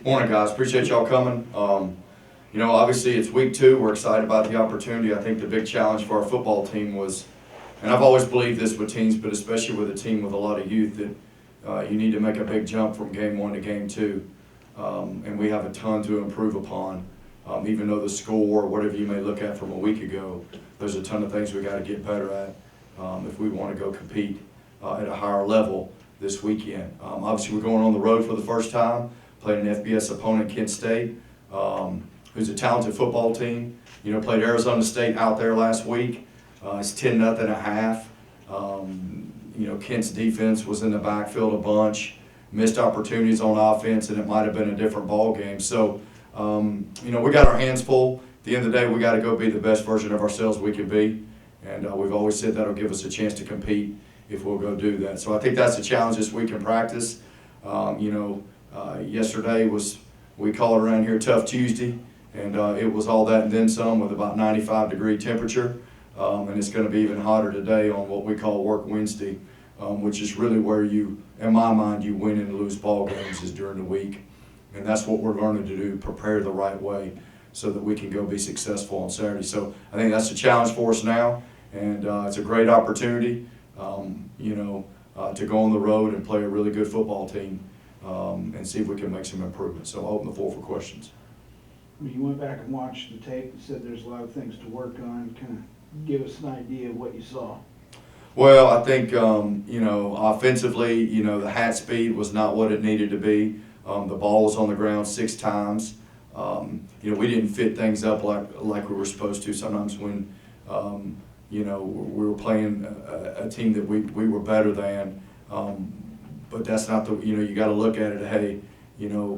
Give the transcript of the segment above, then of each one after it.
Morning, guys. Appreciate y'all coming. Obviously it's week 2. We're excited about the opportunity. I think the big challenge for our football team was, and I've always believed this with teams, but especially with a team with a lot of youth, that you need to make a big jump from game 1 to game 2. And we have a ton to improve upon. Even though the score, whatever you may look at from a week ago, there's a ton of things we got to get better at if we want to go compete at a higher level this weekend. Obviously, we're going on the road for the first time, playing an FBS opponent, Kent State, who's a talented football team. Played Arizona State out there last week. It's 10-0 at half. Kent's defense was in the backfield a bunch, missed opportunities on offense, and it might have been a different ball game. So, we got our hands full. At the end of the day, we got to go be the best version of ourselves we can be. And we've always said that'll give us a chance to compete if we'll go do that. So I think that's the challenge this week in practice. Yesterday was, we call it around here, Tough Tuesday, and it was all that and then some with about 95-degree temperature. And it's going to be even hotter today on what we call Work Wednesday, which is really where you, in my mind, you win and lose ball games is during the week. And that's what we're learning to do, prepare the right way so that we can go be successful on Saturday. So I think that's the challenge for us now, and it's a great opportunity, to go on the road and play a really good football team and see if we can make some improvements. So I'll open the floor for questions. You went back and watched the tape and said there's a lot of things to work on. Kind of give us an idea of what you saw. Well, I think, offensively, the hat speed was not what it needed to be. The ball was on the ground 6 times. We didn't fit things up like we were supposed to. Sometimes when, we were playing a team that we were better than, but that's not the, you got to look at it, hey,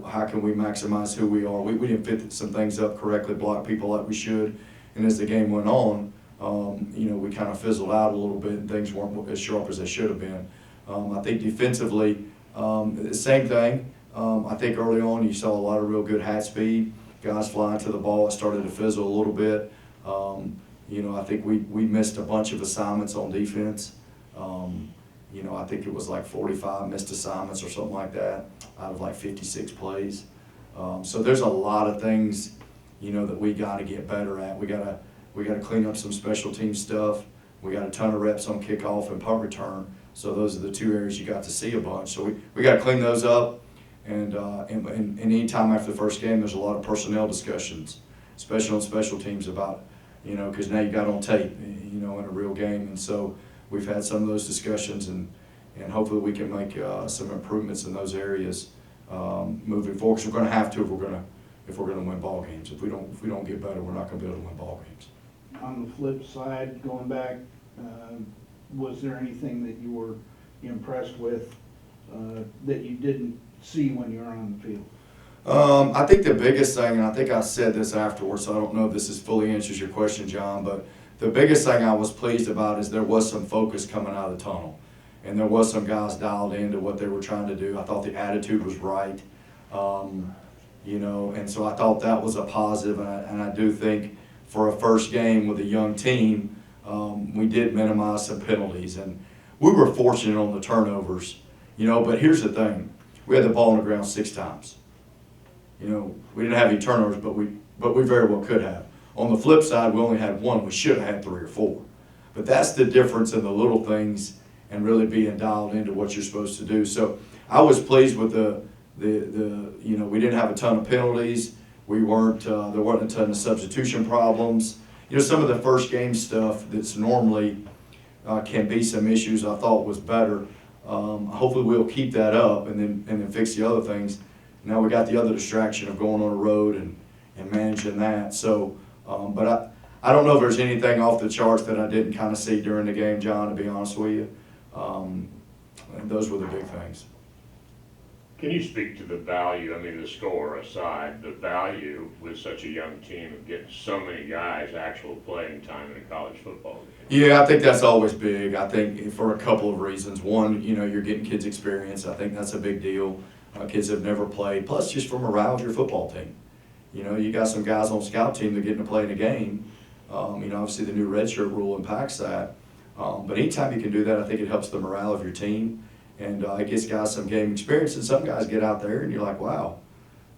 how can we maximize who we are? We didn't fit some things up correctly, block people like we should, and as the game went on, we kind of fizzled out a little bit and things weren't as sharp as they should have been. I think defensively, the same thing. I think early on you saw a lot of real good hat speed, guys flying to the ball. It started to fizzle a little bit. I think we missed a bunch of assignments on defense. I think it was like 45 missed assignments or something like that out of like 56 plays. So there's a lot of things, that we got to get better at. We got to clean up some special team stuff. We got a ton of reps on kickoff and punt return. So those are the 2 areas you got to see a bunch. So we got to clean those up. And any time after the first game, there's a lot of personnel discussions, especially on special teams about, because now you got on tape, in a real game. And so we've had some of those discussions, and hopefully we can make some improvements in those areas moving forward. Because we're going to have to if we're going to win ball games. If we don't get better, we're not going to be able to win ball games. On the flip side, going back, was there anything that you were impressed with that you didn't see when you were on the field? I think the biggest thing, and I think I said this afterwards, so I don't know if this fully answers your question, John, but the biggest thing I was pleased about is there was some focus coming out of the tunnel. And there was some guys dialed into what they were trying to do. I thought the attitude was right, and so I thought that was a positive. And I do think for a first game with a young team, we did minimize some penalties. And we were fortunate on the turnovers, but here's the thing. We had the ball on the ground 6 times. We didn't have any turnovers, but we very well could have. On the flip side, we only had 1. We should have had 3 or 4. But that's the difference in the little things and really being dialed into what you're supposed to do. So I was pleased with we didn't have a ton of penalties. We weren't, there wasn't a ton of substitution problems. Some of the first game stuff that's normally can be some issues I thought was better. Hopefully we'll keep that up and then fix the other things. Now we got the other distraction of going on the road and managing that. So, but I don't know if there's anything off the charts that I didn't kind of see during the game, John, to be honest with you. And those were the big things. Can you speak to the value, the score aside, the value with such a young team of getting so many guys actual playing time in a college football game? Yeah, I think that's always big. I think for a couple of reasons. One, you're getting kids experience. I think that's a big deal. Kids have never played. Plus, just for morale of your football team. You got some guys on scout team that are getting to play in a game. Obviously the new redshirt rule impacts that. But anytime you can do that, I think it helps the morale of your team. And it gets guys some game experience. And some guys get out there and you're like, wow,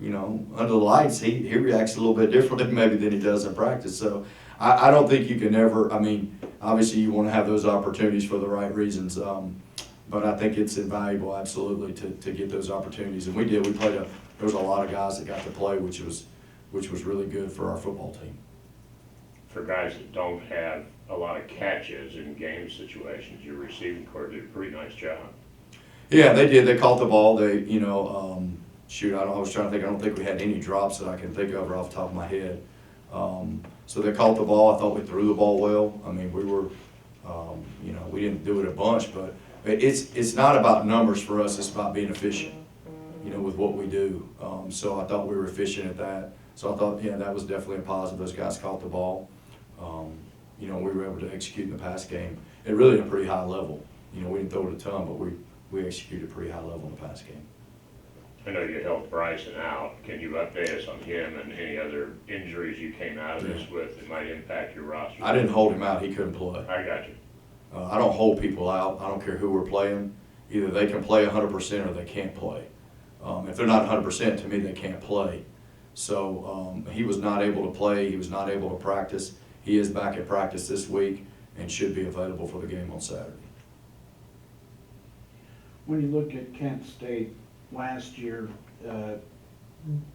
you know, under the lights, he reacts a little bit differently maybe than he does in practice. So I don't think you can ever, I mean, obviously you want to have those opportunities for the right reasons. But I think it's invaluable, absolutely, to get those opportunities. And we did. We played there was a lot of guys that got to play, which was really good for our football team. For guys that don't have a lot of catches in game situations, your receiving corps did a pretty nice job. Yeah, they did. They caught the ball. They, you know, shoot, I was trying to think. I don't think we had any drops that I can think of off the top of my head. So they caught the ball. I thought we threw the ball well. I mean, we were, you know, we didn't do it a bunch, but it's not about numbers for us. It's about being efficient, you know, with what we do. So I thought we were efficient at that. So I thought, yeah, that was definitely a positive. Those guys caught the ball. You know, we were able to execute in the pass game at really a pretty high level. You know, we didn't throw it a ton, but we executed pretty high level in the pass game. I know you helped Bryson out. Can you update us on him and any other injuries you came out of this with that might impact your roster? I didn't hold him out. He couldn't play. I got you. I don't hold people out. I don't care who we're playing. Either they can play 100% or they can't play. If they're not 100%, to me, they can't play. So he was not able to play. He was not able to practice. He is back at practice this week and should be available for the game on Saturday. When you look at Kent State last year,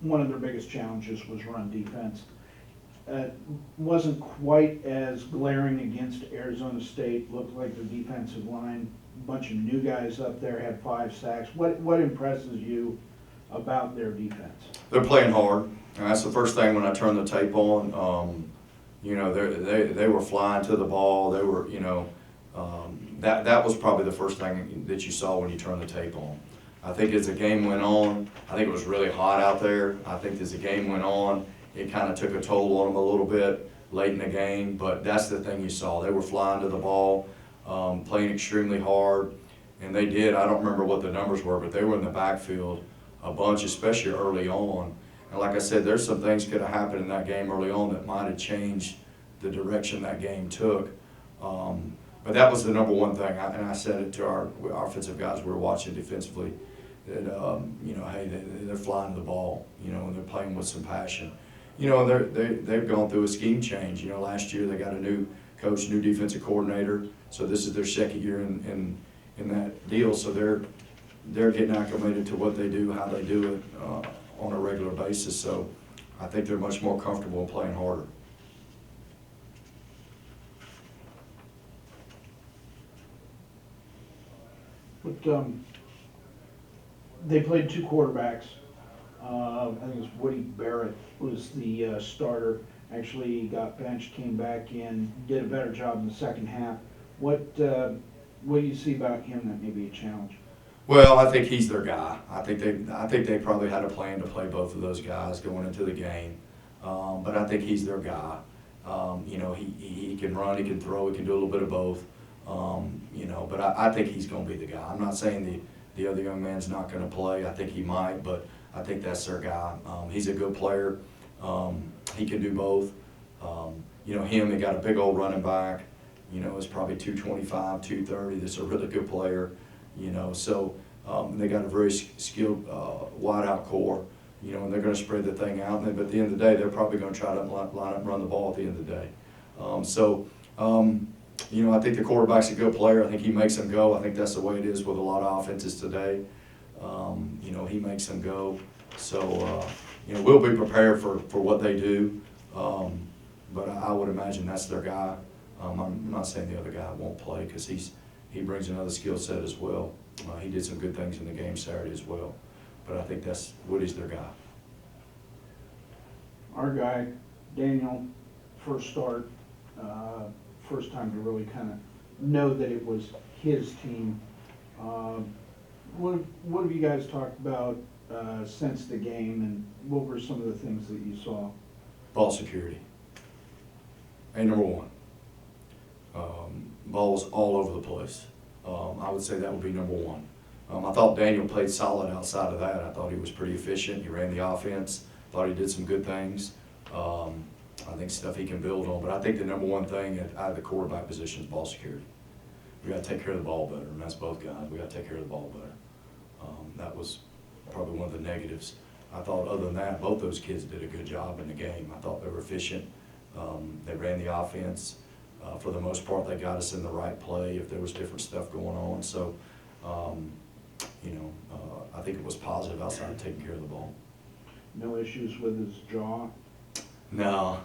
one of their biggest challenges was run defense. Wasn't quite as glaring against Arizona State. Looked like their defensive line, a bunch of new guys up there, had 5 sacks. What impresses you about their defense? They're playing hard. And that's the first thing when I turn the tape on. You know, they were flying to the ball. They were, you know, that was probably the first thing that you saw when you turned the tape on. I think as the game went on, I think it was really hot out there. I think as the game went on, it kind of took a toll on them a little bit late in the game. But that's the thing you saw. They were flying to the ball, playing extremely hard. And they did. I don't remember what the numbers were, but they were in the backfield a bunch, especially early on. And like I said, there's some things could have happened in that game early on that might have changed the direction that game took. But that was the number one thing, and I said it to our offensive guys we were watching defensively, that, you know, hey, they're flying to the ball, you know, and they're playing with some passion. You know, they've gone through a scheme change. You know, last year they got a new coach, new defensive coordinator, so this is their second year in that deal. So they're getting acclimated to what they do, how they do it on a regular basis. So I think they're much more comfortable in playing harder. But they played 2 quarterbacks. I think it was Woody Barrett was the starter. Actually got benched, came back in, did a better job in the second half. What do you see about him that may be a challenge? Well, I think he's their guy. I think they probably had a plan to play both of those guys going into the game. But I think he's their guy. You know, he can run, he can throw, he can do a little bit of both. You know, but I think he's going to be the guy. I'm not saying the other young man's not going to play. I think he might, but I think that's their guy. He's a good player. He can do both. You know, they got a big old running back. You know, it's probably 225, 230. That's a really good player. You know, so they got a very skilled wideout core. You know, and they're going to spread the thing out. But at the end of the day, they're probably going to try to line up and run the ball at the end of the day. You know, I think the quarterback's a good player. I think he makes them go. I think that's the way it is with a lot of offenses today. You know, he makes them go. So, you know, we'll be prepared for what they do. But I would imagine that's their guy. I'm not saying the other guy won't play because he brings another skill set as well. He did some good things in the game Saturday as well. But I think Woody's their guy. Our guy, Daniel, first start, first time to really kind of know that it was his team. What have you guys talked about since the game, and what were some of the things that you saw? Ball security. And number one. Balls all over the place. I would say that would be number one. I thought Daniel played solid outside of that. I thought he was pretty efficient. He ran the offense. Thought he did some good things. I think stuff he can build on. But I think the number one thing at the quarterback position is ball security. We got to take care of the ball better, and that's both guys. We got to take care of the ball better. That was probably one of the negatives. I thought other than that, both those kids did a good job in the game. I thought they were efficient. They ran the offense. For the most part, they got us in the right play if there was different stuff going on. So, you know, I think it was positive outside of taking care of the ball. No issues with his jaw? No,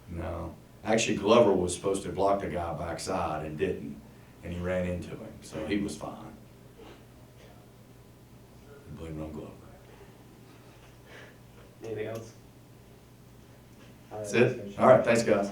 no. Actually, Glover was supposed to block the guy backside and didn't, and he ran into him, so he was fine. Blame it on Glover. Anything else? That's it? All right, thanks, guys.